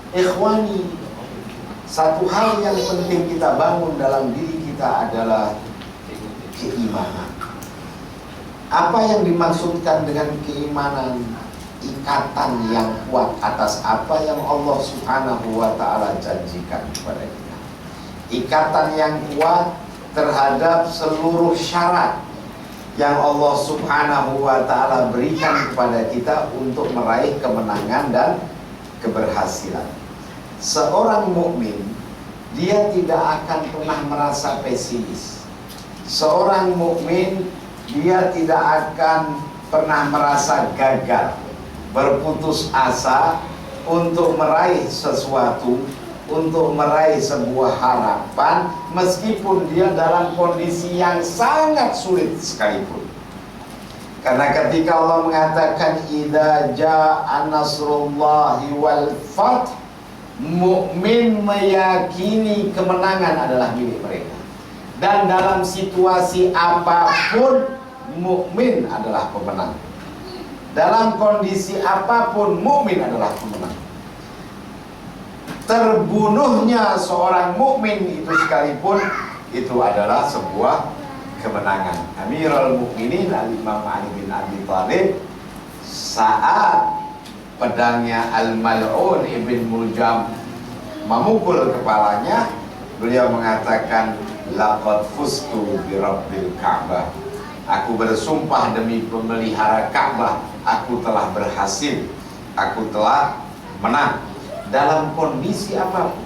Ikhwani, satu hal yang penting kita bangun dalam diri kita adalah keimanan. Apa yang dimaksudkan dengan keimanan? Ikatan yang kuat atas apa yang Allah Subhanahu wa ta'ala janjikan kepada kita. Ikatan yang kuat terhadap seluruh syarat yang Allah Subhanahu wa ta'ala berikan kepada kita untuk meraih kemenangan dan keberhasilan. Seorang mukmin, dia tidak akan pernah merasa pesimis. Seorang mukmin, dia tidak akan pernah merasa gagal, berputus asa untuk meraih sesuatu, untuk meraih sebuah harapan, meskipun dia dalam kondisi yang sangat sulit sekalipun. Karena ketika Allah mengatakan idza jaa nasrullahi wal fath, mukmin meyakini kemenangan adalah milik mereka. Dan dalam situasi apapun, mukmin adalah pemenang. Dalam kondisi apapun, mukmin adalah pemenang. Terbunuhnya seorang mukmin itu sekalipun, itu adalah sebuah kemenangan. Amirul Mukminin Al-Imam Ali bin Abi Thalib, saat pedangnya Al-Mal'un Ibn Muljam memukul kepalanya, beliau mengatakan, laqad fustu bi Rabbil Ka'bah. Aku bersumpah demi pemelihara Ka'bah, aku telah berhasil, aku telah menang. Dalam kondisi apapun,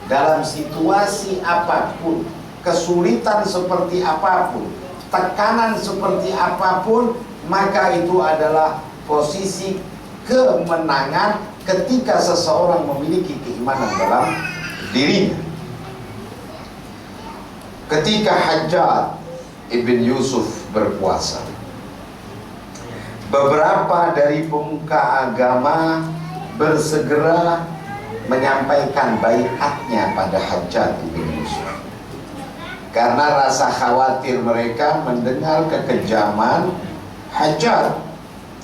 dalam situasi apapun, kesulitan seperti apapun, tekanan seperti apapun, maka itu adalah posisi kemenangan ketika seseorang memiliki keimanan dalam dirinya. Ketika Hajjaj Ibn Yusuf berpuasa, beberapa dari pemuka agama bersegera menyampaikan baiatnya pada Hajjaj Ibn Yusuf, karena rasa khawatir mereka mendengar kekejaman Hajjaj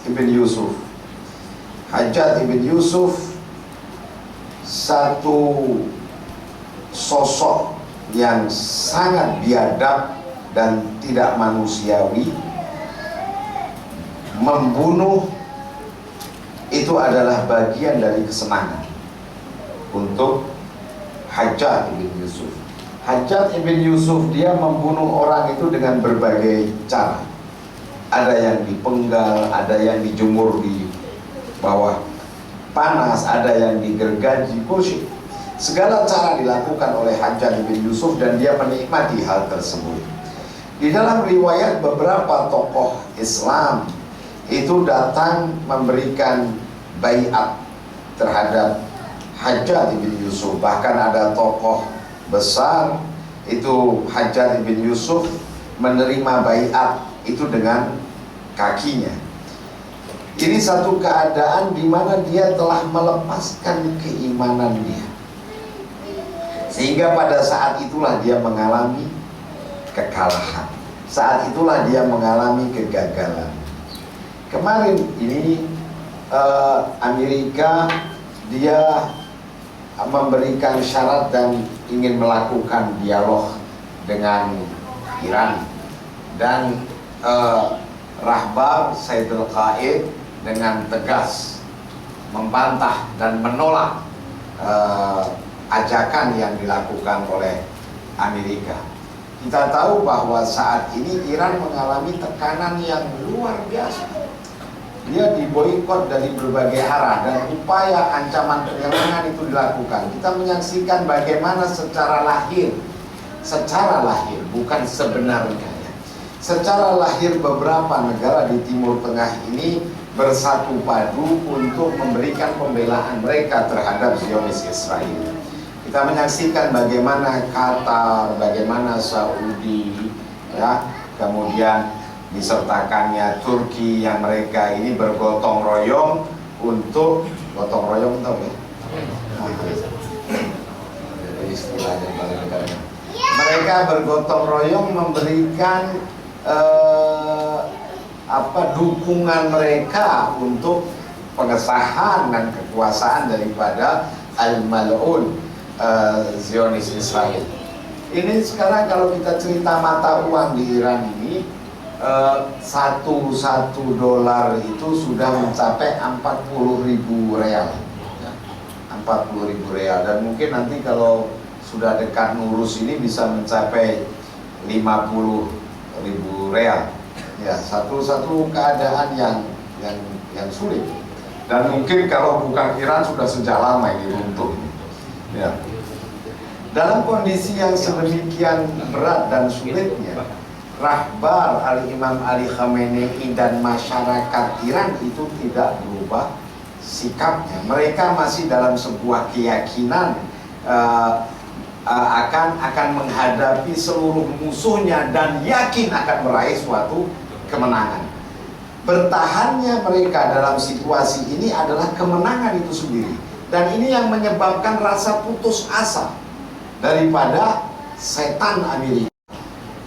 Ibn Yusuf. Hajjaj Ibn Yusuf satu sosok yang sangat biadab dan tidak manusiawi. Membunuh itu adalah bagian dari kesenangan untuk Hajjaj Ibn Yusuf. Hajjaj Ibn Yusuf dia membunuh orang itu dengan berbagai cara. Ada yang dipenggal, ada yang dijemur di bawah panas, ada yang digergaji, kursi. Segala cara dilakukan oleh Hajjaj Ibn Yusuf dan dia menikmati hal tersebut. Di dalam riwayat, beberapa tokoh Islam itu datang memberikan baiat terhadap Hajjaj Ibn Yusuf. Bahkan ada tokoh besar itu Hajjaj Ibn Yusuf menerima baiat itu dengan kakinya. Ini satu keadaan di mana dia telah melepaskan keimanan dia, sehingga pada saat itulah dia mengalami kekalahan. Saat itulah dia mengalami kegagalan. Kemarin ini Amerika dia memberikan syarat dan ingin melakukan dialog dengan Iran, dan Rahbar Saidul Qaid dengan tegas membantah dan menolak ajakan yang dilakukan oleh Amerika. Kita tahu bahwa saat ini Iran mengalami tekanan yang luar biasa. Dia diboikot dari berbagai arah dan upaya ancaman penyerangan itu dilakukan. Kita menyaksikan bagaimana secara lahir, bukan sebenarnya, secara lahir beberapa negara di Timur Tengah ini bersatu padu untuk memberikan pembelaan mereka terhadap Zionis Israel. Kita menyaksikan bagaimana Qatar, bagaimana Saudi, ya, kemudian disertakannya Turki, yang mereka ini bergotong royong untuk gotong royong, tahu ya? Istilahnya mereka bergotong royong memberikan dukungan mereka untuk pengesahan dan kekuasaan daripada al-mal'un Zionis Israel. Ini sekarang kalau kita cerita mata uang di Iran ini, satu dolar itu sudah mencapai 40.000 real, ya, 40.000 real, dan mungkin nanti kalau sudah dekat Nurus ini bisa mencapai 50.000 real. Ya, satu keadaan yang sulit, dan mungkin kalau bukan Iran sudah sejak lama ini runtuh. Ya. Dalam kondisi yang sedemikian berat dan sulitnya, rahbar Al-Imam Ali Khamenei dan masyarakat Iran itu tidak berubah sikapnya. Mereka masih dalam sebuah keyakinan akan menghadapi seluruh musuhnya dan yakin akan meraih suatu kemenangan. Bertahannya mereka dalam situasi ini adalah kemenangan itu sendiri, dan ini yang menyebabkan rasa putus asa daripada setan Amerika,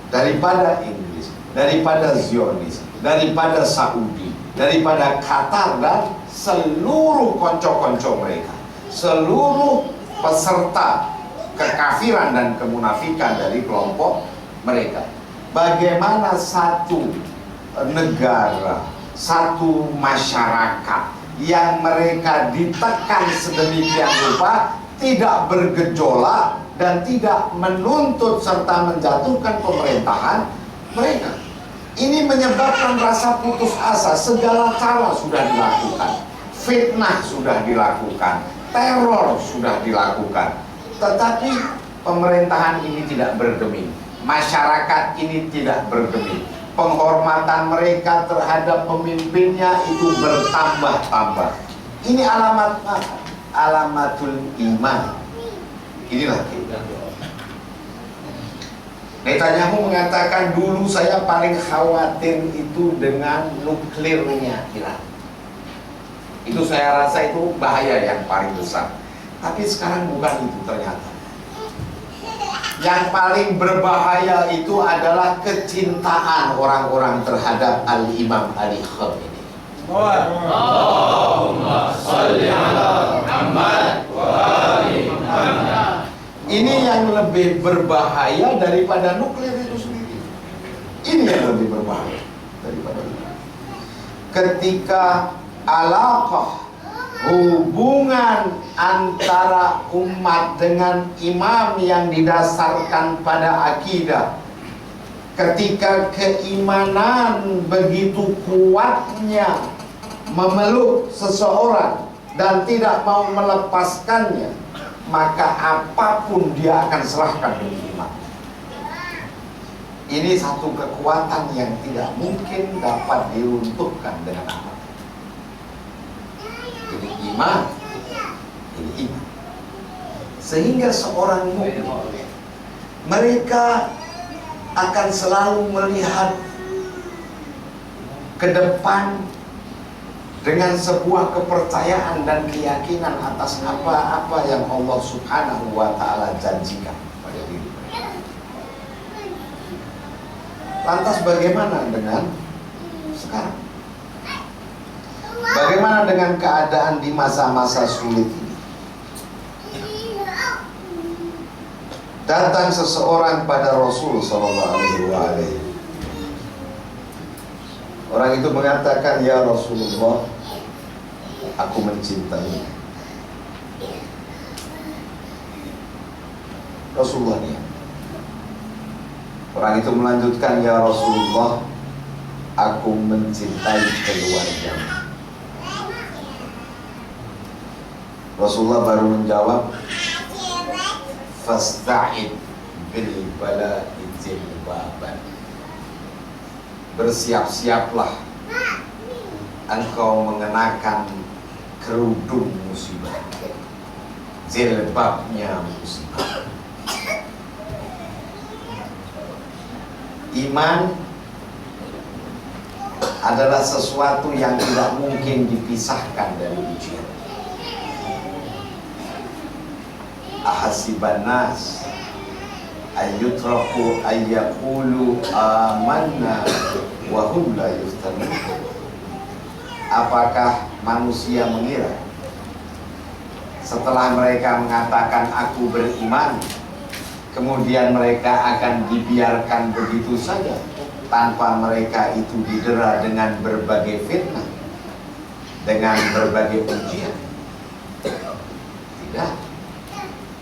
daripada Inggris, daripada Zionis, daripada Saudi, daripada Qatar, dan seluruh konco-konco mereka, seluruh peserta kekafiran dan kemunafikan dari kelompok mereka. Bagaimana satu negara, satu masyarakat yang mereka ditekan sedemikian rupa tidak bergejolak dan tidak menuntut serta menjatuhkan pemerintahan mereka. Ini menyebabkan rasa putus asa. Segala cara sudah dilakukan, fitnah sudah dilakukan, teror sudah dilakukan, tetapi pemerintahan ini tidak bergeming, masyarakat ini tidak bergeming, penghormatan mereka terhadap pemimpinnya itu bertambah-tambah. Ini alamat apa? Alamatul iman. Inilah kita. Netanyahu mengatakan, dulu saya paling khawatir itu dengan nuklirnya Iran. Itu saya rasa itu bahaya yang paling besar. Tapi sekarang bukan itu ternyata. Yang paling berbahaya itu adalah kecintaan orang-orang terhadap Al-Imam Ali Khamenei. Allahumma shalli ala Muhammad wa ali Muhammad. Ini yang lebih berbahaya daripada nuklir itu sendiri. Ini yang lebih berbahaya daripada itu. Ketika alaqah, hubungan antara umat dengan imam yang didasarkan pada akidah, ketika keimanan begitu kuatnya memeluk seseorang dan tidak mau melepaskannya, maka apapun dia akan serahkan demi iman. Ini satu kekuatan yang tidak mungkin dapat diruntuhkan dengan apa. Ini iman, ini iman. Sehingga seorang mukmin, mereka akan selalu melihat ke depan dengan sebuah kepercayaan dan keyakinan atas apa-apa yang Allah Subhanahu wa Ta'ala janjikan pada diri mereka. Lantas bagaimana dengan sekarang? Bagaimana dengan keadaan di masa-masa sulit ini? Datang seseorang pada Rasul sallallahu alaihi wasallam. Orang itu mengatakan, ya Rasulullah, aku mencintai. Rasulullah dia. Orang itu melanjutkan, ya Rasulullah, aku mencintai keluarga. Rasulullah baru menjawab, fasta'id bil bala'i jilbaban. Bersiap-siaplah engkau mengenakan kerudung musibah, jilbabnya musibah. Iman adalah sesuatu yang tidak mungkin dipisahkan dari ujian. Ahasiban nas ayyutraku ayyaqulu amanna wa hum la yuftanun. apakah manusia mengira setelah mereka mengatakan aku beriman, kemudian mereka akan dibiarkan begitu saja tanpa mereka itu didera dengan berbagai fitnah, dengan berbagai ujian? Tidak.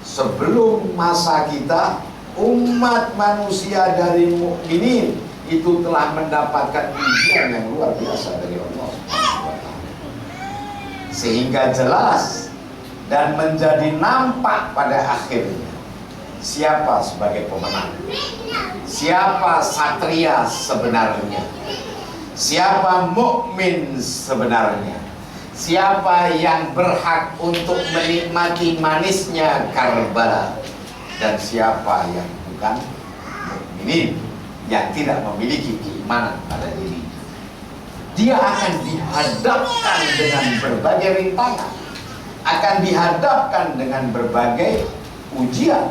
Sebelum masa kita, umat manusia dari mukminin itu telah mendapatkan ujian yang luar biasa dari Allah, sehingga jelas dan menjadi nampak pada akhirnya siapa sebagai pemenang, siapa satria sebenarnya, siapa mukmin sebenarnya, siapa yang berhak untuk menikmati manisnya Karbala, dan siapa yang bukan mukminin, yang tidak memiliki keimanan pada dirinya. Dia akan dihadapkan dengan berbagai rintangan, akan dihadapkan dengan berbagai ujian.